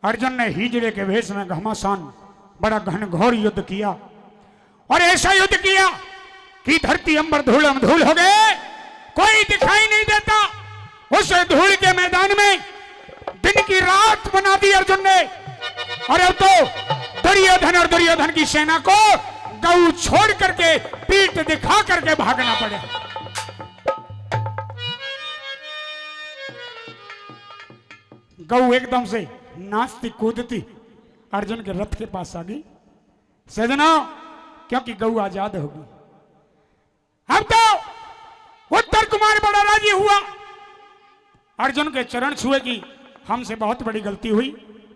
अर्जुन ने हिजड़े के वेश में घमासान बड़ा घनघोर युद्ध किया और ऐसा युद्ध किया कि धरती अंबर धूलम धूल हो गए, कोई दिखाई नहीं देता। उस धूल के मैदान में दिन की रात बना दी अर्जुन ने। और अब तो दुर्योधन और दुर्योधन की सेना को गऊ छोड़ करके पीठ दिखा करके भागना पड़े। गऊ एकदम से नाचती कूदती अर्जुन के रथ के पास आ गई। सजना, क्योंकि गऊ आजाद होगी। अब तो उत्तर कुमार बड़ा राजी हुआ, अर्जुन के चरण छुए कि हमसे बहुत बड़ी गलती हुई,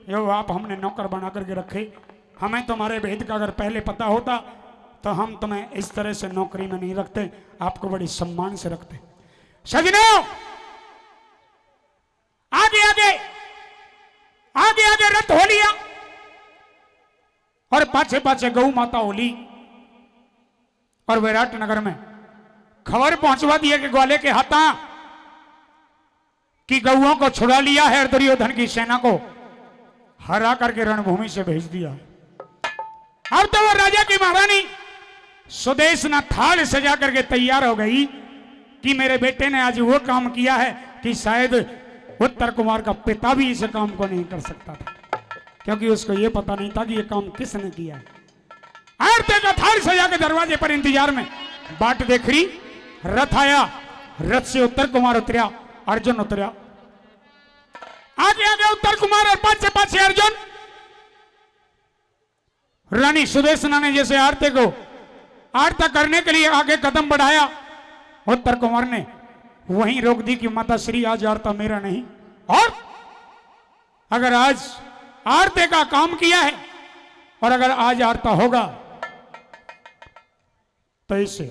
यो आप हमने नौकर बना करके रखे, हमें तुम्हारे भेद का अगर पहले पता होता तो हम तुम्हें इस तरह से नौकरी में नहीं रखते, आपको बड़ी सम्मान से रखते। सजनों, आगे आगे आगे आगे रथ हो लिया और पाछे पाछे गौ माता होली और विराट नगर में खबर पहुंचवा दिया कि ग्वाले के हाथा कि गौओं को छुड़ा लिया है और दुर्योधन की सेना को हरा करके रणभूमि से भेज दिया। अब तो वो राजा की महारानी सुदेशना थाल सजा करके तैयार हो गई कि मेरे बेटे ने आज वो काम किया है कि शायद उत्तर कुमार का पिता भी इस काम को नहीं कर सकता था, क्योंकि उसको ये पता नहीं था कि ये काम किसने किया है। आरती का थाल सजा के दरवाजे पर इंतजार में बाट देख रही, रथ आया, रथ से उत्तर कुमार उतरा, अर्जुन उतरा, आगे आगे उत्तर कुमार और पाछे पाछे अर्जुन। रानी सुदेशना ने जैसे आरती को आरता करने के लिए आगे कदम बढ़ाया, उत्तर कुमार ने वहीं रोक दी कि माता श्री आज आरता मेरा नहीं, और अगर आज आरते का काम किया है और अगर आज आरता होगा तो इससे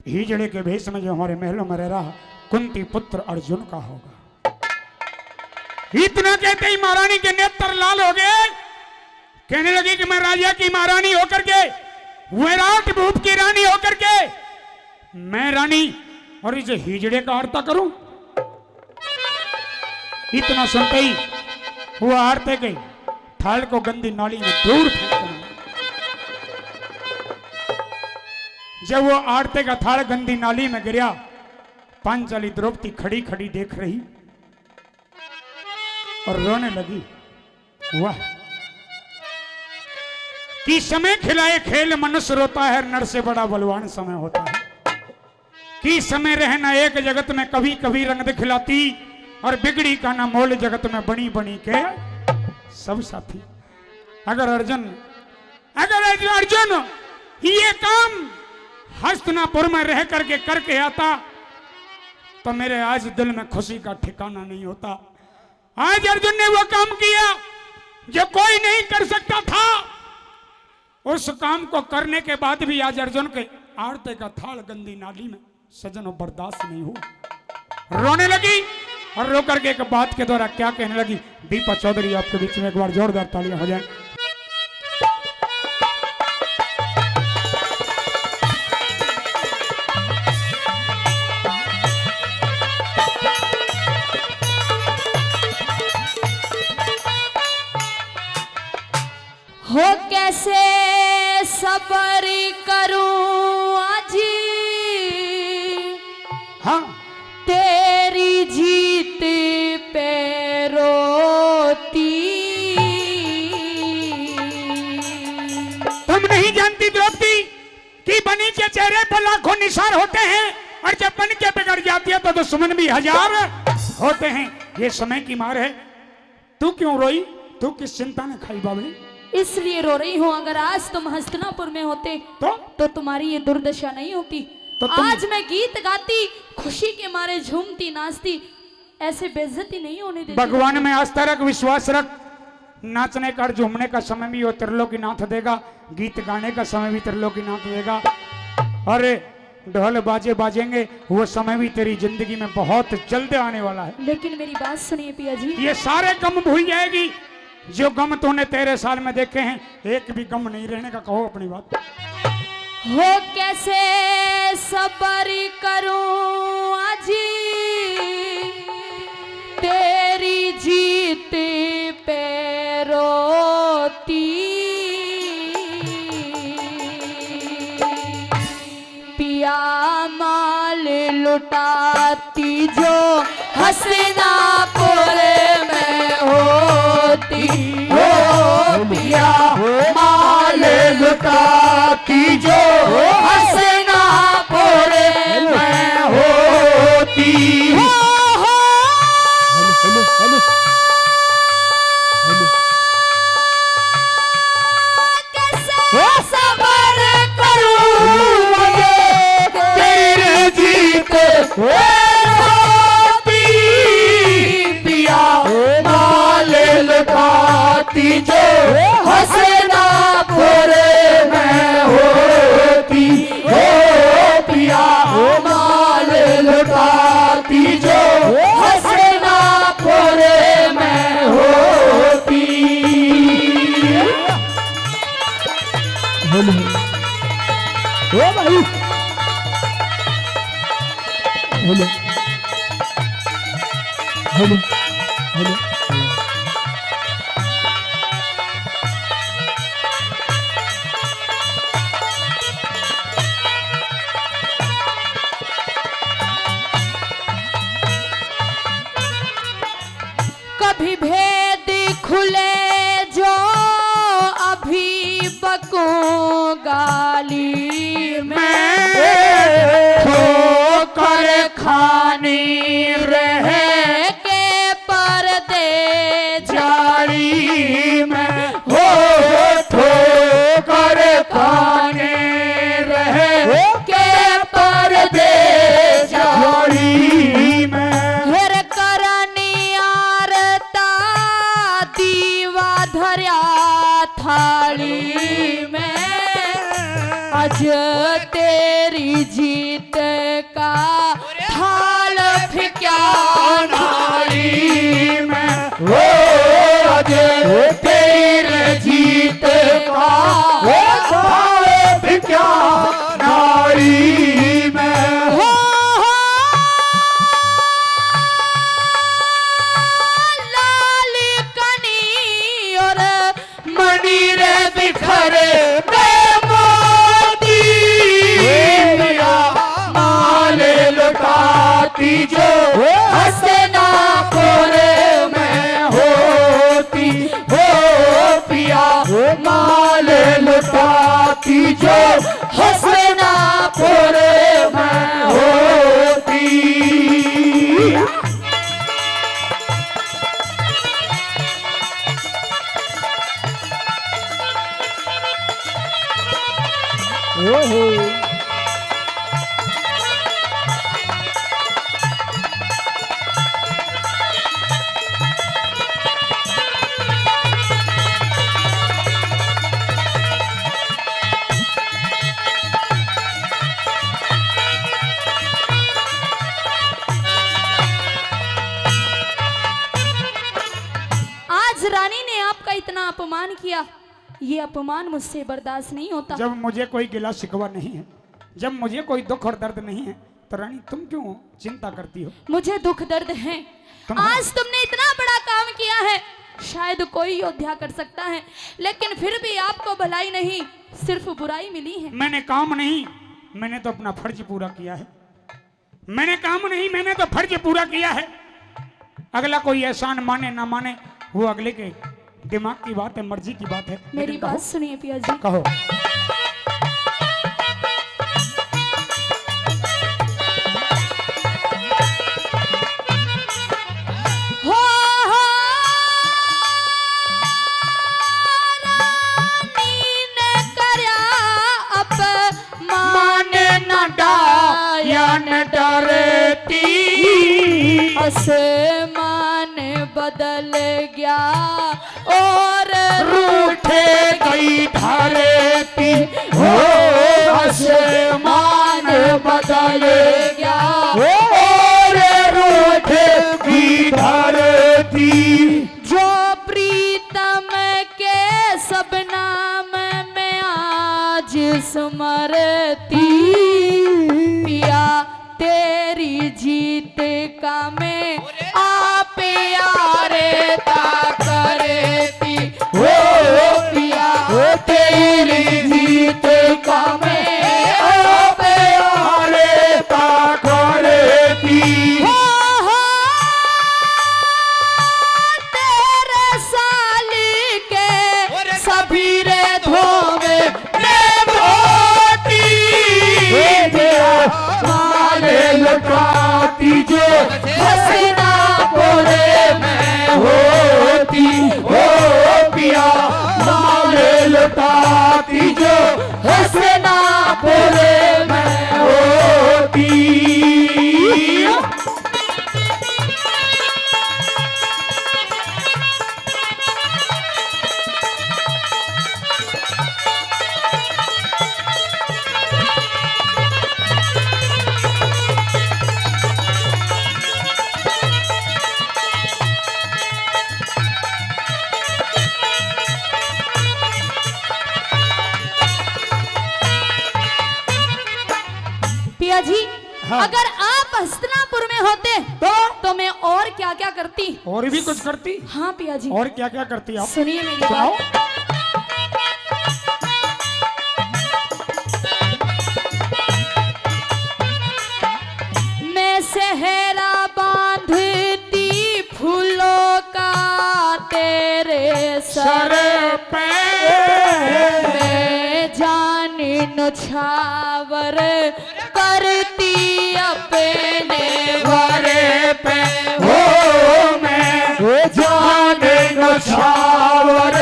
हिजड़े के भेष में जो हमारे महलों में रह रहा कुंती पुत्र अर्जुन का होगा। इतना कहते ही महारानी के नेत्र लाल हो गए, कहने लगी कि मैं राजा की महारानी होकर के, विराट भूप की रानी होकर के मैं रानी और इसे हिजड़े का आरता करूं। इतना सुनते ही वो आरते के थाल को गंदी नाली में दूर फेंक। जब वो आरते का थाल गंदी नाली में गिरा, पांचाली द्रौपदी खड़ी खड़ी देख रही और रोने लगी। वाह, कि समय खिलाए खेल मनुष्य रोता है, नर से बड़ा बलवान समय होता है। कि समय रहना एक जगत में कभी कभी रंग दिखलाती, और बिगड़ी का ना मोल जगत में बनी बनी के सब साथी। अगर अर्जुन ये काम हस्तिनापुर में रह करके आता तो मेरे आज दिल में खुशी का ठिकाना नहीं होता। आज अर्जुन ने वो काम किया जो कोई नहीं कर सकता था। उस काम को करने के बाद भी आज अर्जुन के आरते का थाल गंदी नाली में सजनों बर्दाश्त नहीं हुआ। रोने लगी और रो करके एक बात के द्वारा क्या कहने लगी। दीपा चौधरी आपके बीच में एक बार जोरदार तालियां हो जाए। हो कैसे सबर करूं आजी, हाँ, तेरी जीत पे रोती। तुम नहीं जानती द्रौपदी कि बनी के चेहरे पर लाखों निशान होते हैं, और जब बन के बिगड़ जाती है तो दुश्मन भी हजार होते हैं। ये समय की मार है। तू क्यों रोई? तू किस चिंता ने खाई बाबली? इसलिए रो रही हूँ। अगर आज तुम हस्तिनापुर में होते तो तुम्हारी ये दुर्दशा नहीं होती। तो आज मैं गीत गाती, खुशी के मारे झूमती नाचती, ऐसे बेइज्जती नहीं होने देती। भगवान में आस्था रख, विश्वास रख। नाचने का झूमने का समय भी वो त्रिलोकीनाथ देगा, गीत गाने का समय भी त्रिलोकीनाथ देगा, और ढोल बाजे बाजेंगे वो समय भी तेरी जिंदगी में बहुत जल्द आने वाला है। लेकिन मेरी बात सुनिए पिया जी, ये सारे गम भूल जाएगी जो गम तूने 13 साल में देखे हैं। एक भी गम नहीं रहने का। कहो अपनी बात। हो कैसे सबर करूं आजी, तेरी जीत पे होती, पिया माल लुटाती जो हसनापुर में होती। हो पिया माल लुटाती जो हसनापुर में होती। कैसे सबर करूं तेरे जीत होती, पिया माल लुटाती जो हसनापुर में होती। हो पिया माल लुटाती जो हसनापुर में होती। ओ भाई हेलो हेलो हेलो कभी भेद खुले जो अभी बकूं गाली में, ठोकर खानी रहे के पर्दे जाली में। हो ठोकर खाने रहे के पर्दे जाली में। हेर करनियारता दीवा धर्या थाली में, आज तेरी जीत का थाल फिक्या नाली में। हो आज तेरी जीत का थाल फिक्या नाली में। हो लाल कनी और मणि रे बिखरे जो हसनापुर में होती। हो पिया माल लुटाती जो हसनापुर में होती। ओहो रानी ने आपका इतना अपमान किया, ये अपमान मुझसे बर्दाश्त नहीं होता। जब मुझे कोई गिला शिकवा नहीं है, जब मुझे कोई दुख और दर्द नहीं है, तो रानी तुम क्यों चिंता करती हो? मुझे दुख दर्द है। आज तुमने इतना बड़ा काम किया है, शायद कोई योद्धा कर सकता है, लेकिन फिर भी आपको भलाई नहीं सिर्फ बुराई मिली है। मैंने काम नहीं, मैंने तो अपना फर्ज पूरा किया है। मैंने काम नहीं, मैंने तो फर्ज पूरा किया है। अगला कोई एहसान माने ना माने वो अगले के दिमाग की बात है, मर्जी की बात है। मेरी बात सुनिए पिया जी। कहो। डरती आसमान बदल गया और रूठे गई धरती। हो आसमान बदल गया और रूठे गई धरती। जो प्रीतम के सब नाम में आज स्मरती, पिया तेरी जीत का मैं आप यारे ता करती। हो हसनापुर में होती हो पिया माल लुटाती जो हसनापुर में होती। पिया जी हाँ। अगर आप हस्तिनापुर में होते तो मैं और क्या क्या करती। और भी कुछ करती। हाँ पिया जी। और क्या क्या करती आप सुनिए मेरी सुनाओ। बात। मैं सेहरा बांधती फूलों का तेरे सर सर पे मैं जानी नुछावर करती अपने वारे पे हो मैं जाने नछावर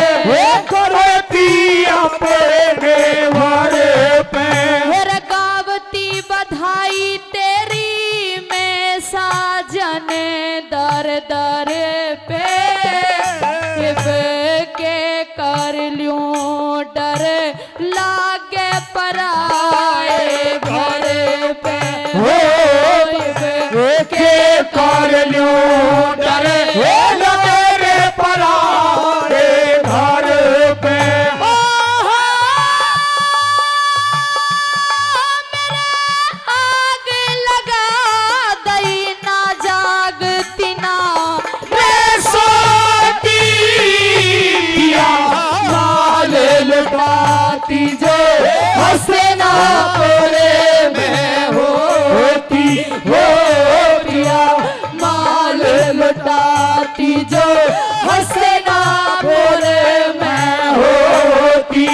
करती अपने वारे पे। फिर गावती बधाई तेरी मैं साजन दर दर पे शिव के कर लूं डर लागे पराए घर पे के कर लो डर लगे परारे घर पे। आग लगा दई ना जागती ना मैं सोती पिया माल लुटाती जो हसनापुर में होती हो पिया माल लुटाती जो हसनापुर में होती।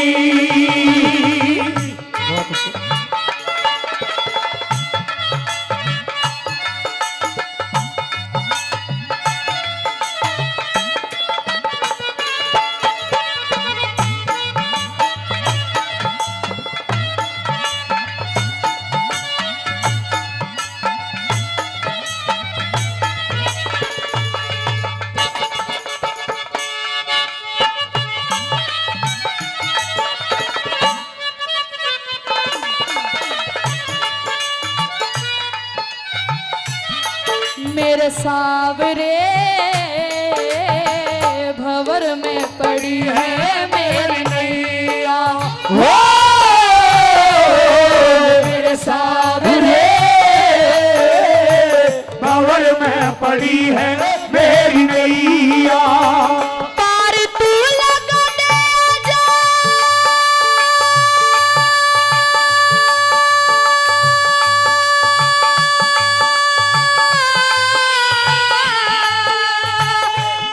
मेरे सावरे भंवर में पड़ी है मेरी नैया मेरे सावरे भंवर में पड़ी है मेरी नैया। पार तू लगा दे जा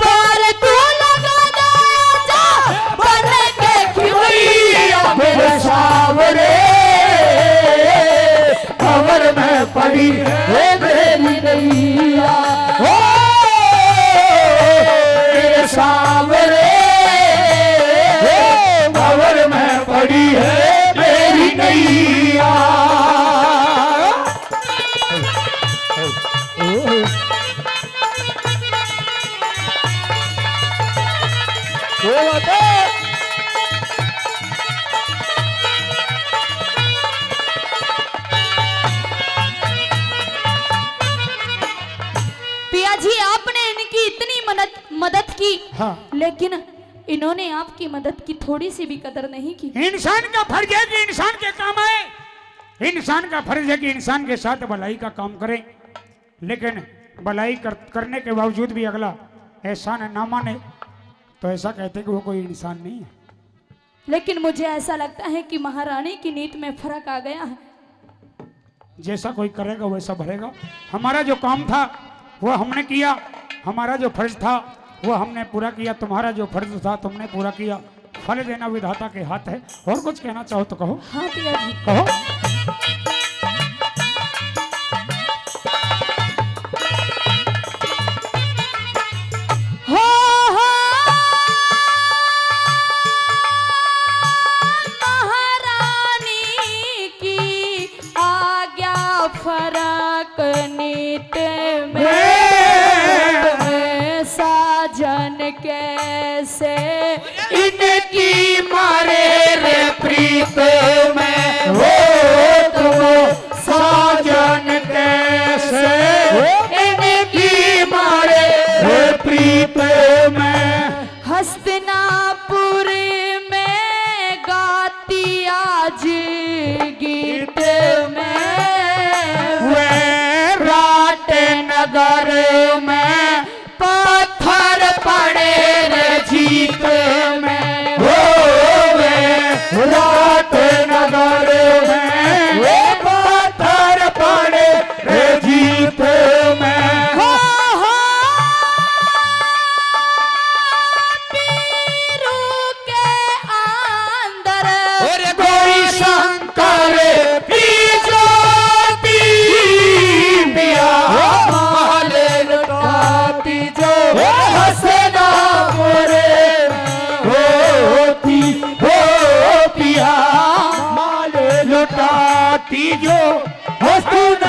पार तू लगा दे जा बन के खिवैया मेरे सावरे भंवर में पड़ी है मेरी नैया। मेरे सावरे भंवर में पड़ी है मेरी नैया। पिया जी आपने इनकी इतनी मदद की हाँ। लेकिन इन्होंने आपकी मदद की थोड़ी सी भी कदर नहीं की। इंसान का फर्ज है कि इंसान के काम आए। इंसान का फर्ज है कि इंसान के साथ भलाई का काम करे, लेकिन भलाई करने के बावजूद भी अगला एहसान ना माने तो ऐसा कहते कि वो कोई इंसान नहीं है। लेकिन मुझे ऐसा लगता है कि महारानी की नीत में फर्क आ गया है। जैसा कोई करेगा वैसा भरेगा। हमारा जो काम था वो हमने किया, हमारा जो फर्ज था वो हमने पूरा किया, तुम्हारा जो फर्ज था तुमने पूरा किया। फल देना विधाता के हाथ है। और कुछ कहना चाहो तो कहो। हाँ पिया जी कहो। कैसे इनकी मारे रे प्रीत में हो तुम साजन कैसे इनकी मारे रे प्रीत में हस्तिनापुर में गाती आज गीत में वे राट नगर में पत्थर पड़े रे जीत में हो वे राट नगर में वे पत्थर पड़े रे जीत में हो पीरू के अंदर और कोई शंकर की ज्योति पिया माल लुटाती जो हसनापुर होती हो पिया माल लुटाती जो हसनापुर